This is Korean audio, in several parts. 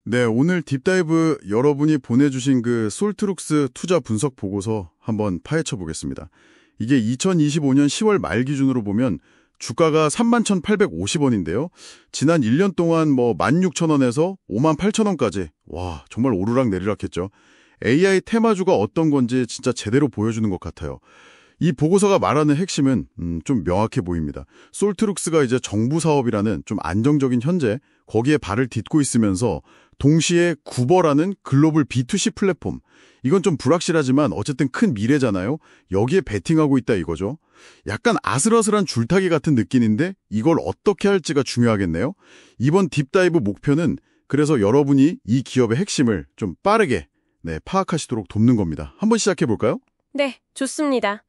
네, 오늘 딥다이브 여러분이 보내주신 그 솔트룩스 투자 분석 보고서 한번 파헤쳐 보겠습니다. 이게 2025년 10월 말 기준으로 보면 주가가 31,850원인데요. 지난 1년 동안 16,000원에서 58,000원까지 와, 정말 오르락 내리락 했죠. AI 테마주가 어떤 건지 진짜 제대로 보여주는 것 같아요. 이 보고서가 말하는 핵심은 좀 명확해 보입니다. 솔트룩스가 이제 정부 사업이라는 좀 안정적인 현재 거기에 발을 딛고 있으면서 동시에 구버라는 글로벌 B2C 플랫폼, 이건 좀 불확실하지만 어쨌든 큰 미래잖아요. 여기에 베팅하고 있다 이거죠. 약간 아슬아슬한 줄타기 같은 느낌인데 이걸 어떻게 할지가 중요하겠네요. 이번 딥다이브 목표는 그래서 여러분이 이 기업의 핵심을 좀 빠르게 파악하시도록 돕는 겁니다. 한번 시작해 볼까요? 네, 좋습니다.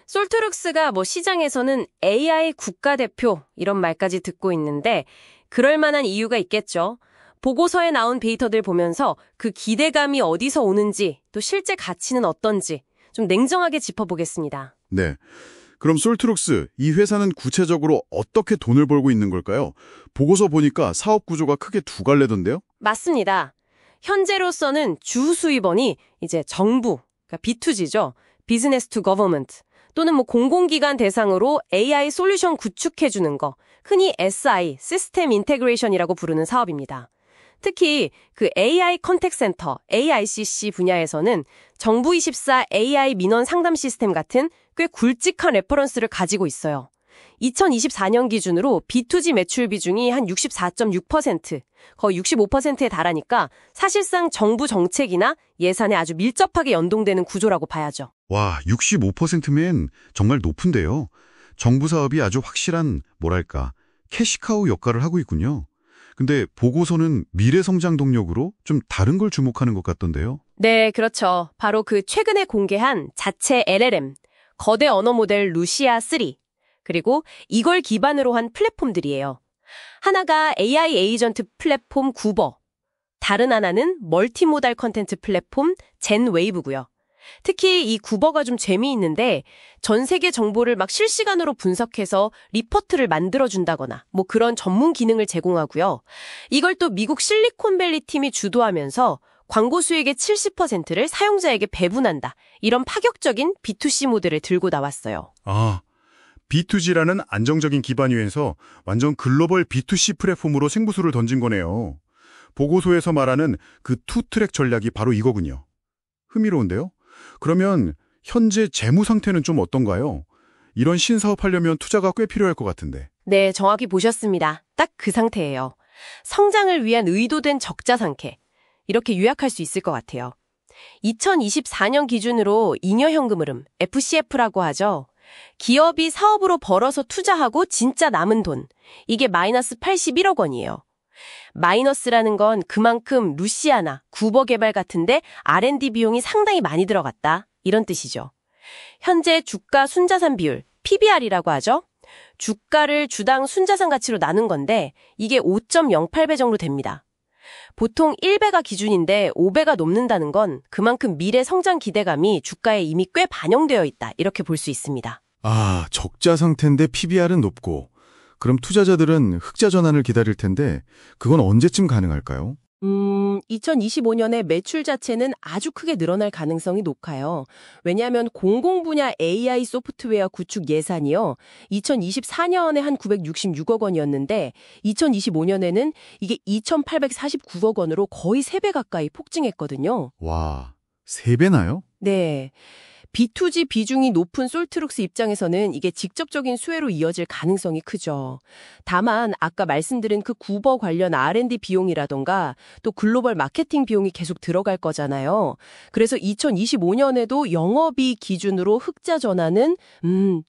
솔트룩스가 시장에서는 AI 국가대표 이런 말까지 듣고 있는데 그럴 만한 이유가 있겠죠. 보고서에 나온 데이터들 보면서 그 기대감이 어디서 오는지 또 실제 가치는 어떤지 좀 냉정하게 짚어보겠습니다. 네. 그럼 솔트룩스, 이 회사는 구체적으로 어떻게 돈을 벌고 있는 걸까요? 보고서 보니까 사업 구조가 크게 두 갈래던데요? 맞습니다. 현재로서는 주 수입원이 이제 정부, 그러니까 B2G죠. 비즈니스 투 거버먼트 또는 공공기관 대상으로 AI 솔루션 구축해주는 거, 흔히 SI, 시스템 인테그레이션이라고 부르는 사업입니다. 특히 그 AI 컨택센터, AICC 분야에서는 정부24 AI 민원 상담 시스템 같은 꽤 굵직한 레퍼런스를 가지고 있어요. 2024년 기준으로 B2G 매출 비중이 한 64.6%, 거의 65%에 달하니까 사실상 정부 정책이나 예산에 아주 밀접하게 연동되는 구조라고 봐야죠. 와, 65%면 정말 높은데요. 정부 사업이 아주 확실한, 캐시카우 역할을 하고 있군요. 근데 보고서는 미래 성장 동력으로 좀 다른 걸 주목하는 것 같던데요. 네, 그렇죠. 바로 그 최근에 공개한 자체 LLM, 거대 언어 모델 루시아 3, 그리고 이걸 기반으로 한 플랫폼들이에요. 하나가 AI 에이전트 플랫폼 구버, 다른 하나는 멀티모달 컨텐츠 플랫폼 젠웨이브고요. 특히 이 구버가 좀 재미있는데 전 세계 정보를 실시간으로 분석해서 리포트를 만들어준다거나 그런 전문 기능을 제공하고요. 이걸 또 미국 실리콘밸리 팀이 주도하면서 광고 수익의 70%를 사용자에게 배분한다. 이런 파격적인 B2C 모델을 들고 나왔어요. 아, B2G라는 안정적인 기반 위에서 완전 글로벌 B2C 플랫폼으로 생부수를 던진 거네요. 보고서에서 말하는 그 투트랙 전략이 바로 이거군요. 흥미로운데요? 그러면 현재 재무 상태는 좀 어떤가요? 이런 신사업 하려면 투자가 꽤 필요할 것 같은데. 네, 정확히 보셨습니다. 딱 그 상태예요. 성장을 위한 의도된 적자 상태. 이렇게 요약할 수 있을 것 같아요. 2024년 기준으로 잉여현금 흐름, FCF라고 하죠. 기업이 사업으로 벌어서 투자하고 진짜 남은 돈. 이게 마이너스 81억 원이에요. 마이너스라는 건 그만큼 루시아나 구버 개발 같은데 R&D 비용이 상당히 많이 들어갔다. 이런 뜻이죠. 현재 주가 순자산 비율, PBR이라고 하죠. 주가를 주당 순자산 가치로 나눈 건데 이게 5.08배 정도 됩니다. 보통 1배가 기준인데 5배가 넘는다는 건 그만큼 미래 성장 기대감이 주가에 이미 꽤 반영되어 있다. 이렇게 볼 수 있습니다. 아, 적자 상태인데 PBR은 높고 그럼 투자자들은 흑자 전환을 기다릴 텐데 그건 언제쯤 가능할까요? 2025년에 매출 자체는 아주 크게 늘어날 가능성이 높아요. 왜냐하면 공공 분야 AI 소프트웨어 구축 예산이요. 2024년에 한 966억 원이었는데 2025년에는 이게 2,849억 원으로 거의 3배 가까이 폭증했거든요. 와, 3배나요? 네. B2G 비중이 높은 솔트룩스 입장에서는 이게 직접적인 수혜로 이어질 가능성이 크죠. 다만 아까 말씀드린 그 구버 관련 R&D 비용이라던가 또 글로벌 마케팅 비용이 계속 들어갈 거잖아요. 그래서 2025년에도 영업이익 기준으로 흑자 전환은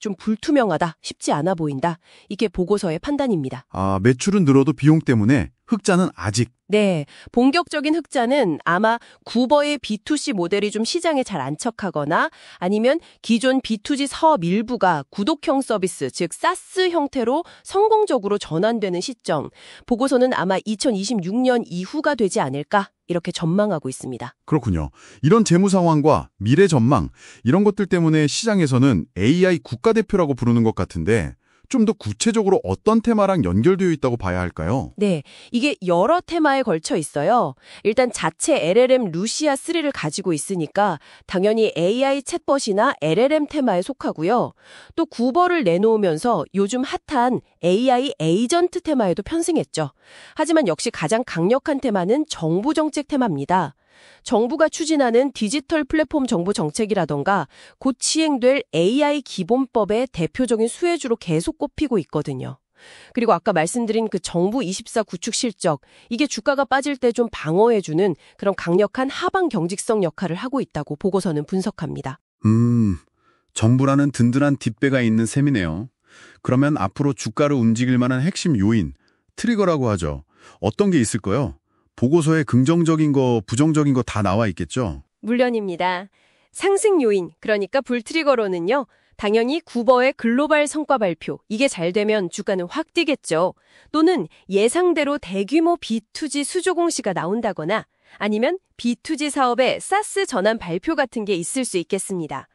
좀 불투명하다, 쉽지 않아 보인다. 이게 보고서의 판단입니다. 아, 매출은 늘어도 비용 때문에 흑자는 아직. 네, 본격적인 흑자는 아마 구버의 B2C 모델이 좀 시장에 잘 안착하거나 아니면 기존 B2G 사업 일부가 구독형 서비스, 즉 사스 형태로 성공적으로 전환되는 시점, 보고서는 아마 2026년 이후가 되지 않을까 이렇게 전망하고 있습니다. 그렇군요. 이런 재무 상황과 미래 전망, 이런 것들 때문에 시장에서는 AI 국가대표라고 부르는 것 같은데 좀 더 구체적으로 어떤 테마랑 연결되어 있다고 봐야 할까요? 네, 이게 여러 테마에 걸쳐 있어요. 일단 자체 LLM 루시아 3를 가지고 있으니까 당연히 AI 챗봇이나 LLM 테마에 속하고요. 또 구버를 내놓으면서 요즘 핫한 AI 에이전트 테마에도 편승했죠. 하지만 역시 가장 강력한 테마는 정부 정책 테마입니다. 정부가 추진하는 디지털 플랫폼 정보 정책이라던가 곧 시행될 AI 기본법의 대표적인 수혜주로 계속 꼽히고 있거든요. 그리고 아까 말씀드린 그 정부 24 구축 실적, 이게 주가가 빠질 때 좀 방어해주는 그런 강력한 하방 경직성 역할을 하고 있다고 보고서는 분석합니다. 정부라는 든든한 뒷배가 있는 셈이네요. 그러면 앞으로 주가를 움직일 만한 핵심 요인, 트리거라고 하죠. 어떤 게 있을까요? 보고서에 긍정적인 거, 부정적인 거 다 나와 있겠죠? 물론입니다. 상승 요인, 그러니까 불트리거로는요. 당연히 구버의 글로벌 성과 발표, 이게 잘 되면 주가는 확 뛰겠죠. 또는 예상대로 대규모 B2G 수조 공시가 나온다거나 아니면 B2G 사업의 사스 전환 발표 같은 게 있을 수 있겠습니다.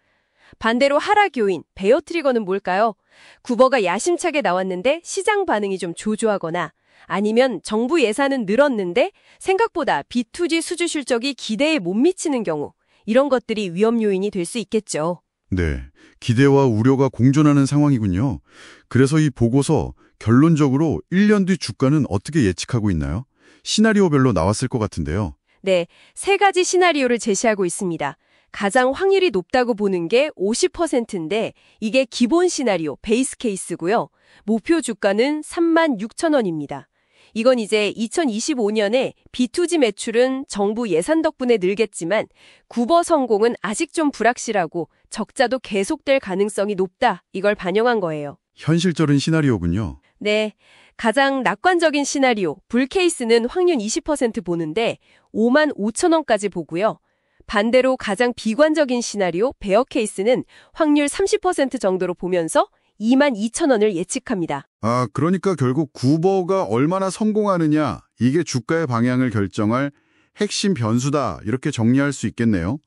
반대로 하락 요인, 베어 트리거는 뭘까요? 구버가 야심차게 나왔는데 시장 반응이 좀 조조하거나 아니면 정부 예산은 늘었는데 생각보다 B2G 수주 실적이 기대에 못 미치는 경우, 이런 것들이 위험 요인이 될 수 있겠죠. 네, 기대와 우려가 공존하는 상황이군요. 그래서 이 보고서 결론적으로 1년 뒤 주가는 어떻게 예측하고 있나요? 시나리오별로 나왔을 것 같은데요. 네, 세 가지 시나리오를 제시하고 있습니다. 가장 확률이 높다고 보는 게 50%인데 이게 기본 시나리오, 베이스 케이스고요. 목표 주가는 36,000원입니다. 이건 이제 2025년에 B2G 매출은 정부 예산 덕분에 늘겠지만 구버 성공은 아직 좀 불확실하고 적자도 계속될 가능성이 높다. 이걸 반영한 거예요. 현실적인 시나리오군요. 네, 가장 낙관적인 시나리오, 불 케이스는 확률 20% 보는데 55,000원까지 보고요. 반대로 가장 비관적인 시나리오, 베어 케이스는 확률 30% 정도로 보면서 22,000원을 예측합니다. 아, 그러니까 결국 구버가 얼마나 성공하느냐, 이게 주가의 방향을 결정할 핵심 변수다, 이렇게 정리할 수 있겠네요.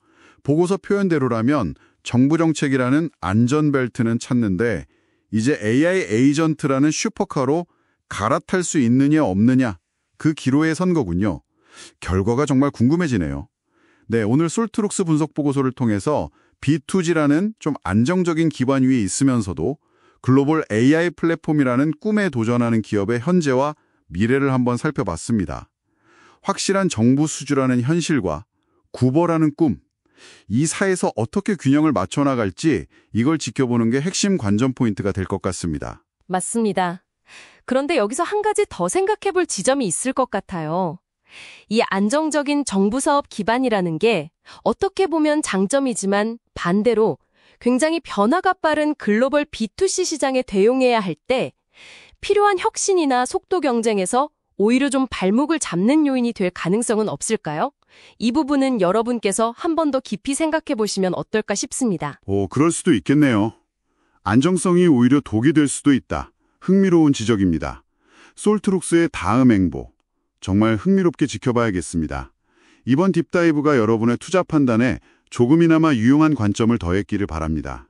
보고서 표현대로라면 정부 정책이라는 안전벨트는 찾는데 이제 AI 에이전트라는 슈퍼카로 갈아탈 수 있느냐 없느냐, 그 기로에 선 거군요. 결과가 정말 궁금해지네요. 네, 오늘 솔트룩스 분석 보고서를 통해서 B2G라는 좀 안정적인 기반 위에 있으면서도 글로벌 AI 플랫폼이라는 꿈에 도전하는 기업의 현재와 미래를 한번 살펴봤습니다. 확실한 정부 수주라는 현실과 구버라는 꿈, 이 사이에서 어떻게 균형을 맞춰 나갈지 이걸 지켜보는 게 핵심 관전 포인트가 될 것 같습니다. 맞습니다. 그런데 여기서 한 가지 더 생각해 볼 지점이 있을 것 같아요. 이 안정적인 정부 사업 기반이라는 게 어떻게 보면 장점이지만 반대로 굉장히 변화가 빠른 글로벌 B2C 시장에 대응해야 할 때 필요한 혁신이나 속도 경쟁에서 오히려 좀 발목을 잡는 요인이 될 가능성은 없을까요? 이 부분은 여러분께서 한 번 더 깊이 생각해 보시면 어떨까 싶습니다. 그럴 수도 있겠네요. 안정성이 오히려 독이 될 수도 있다. 흥미로운 지적입니다. 솔트룩스의 다음 행보, 정말 흥미롭게 지켜봐야겠습니다. 이번 딥다이브가 여러분의 투자 판단에 조금이나마 유용한 관점을 더했기를 바랍니다.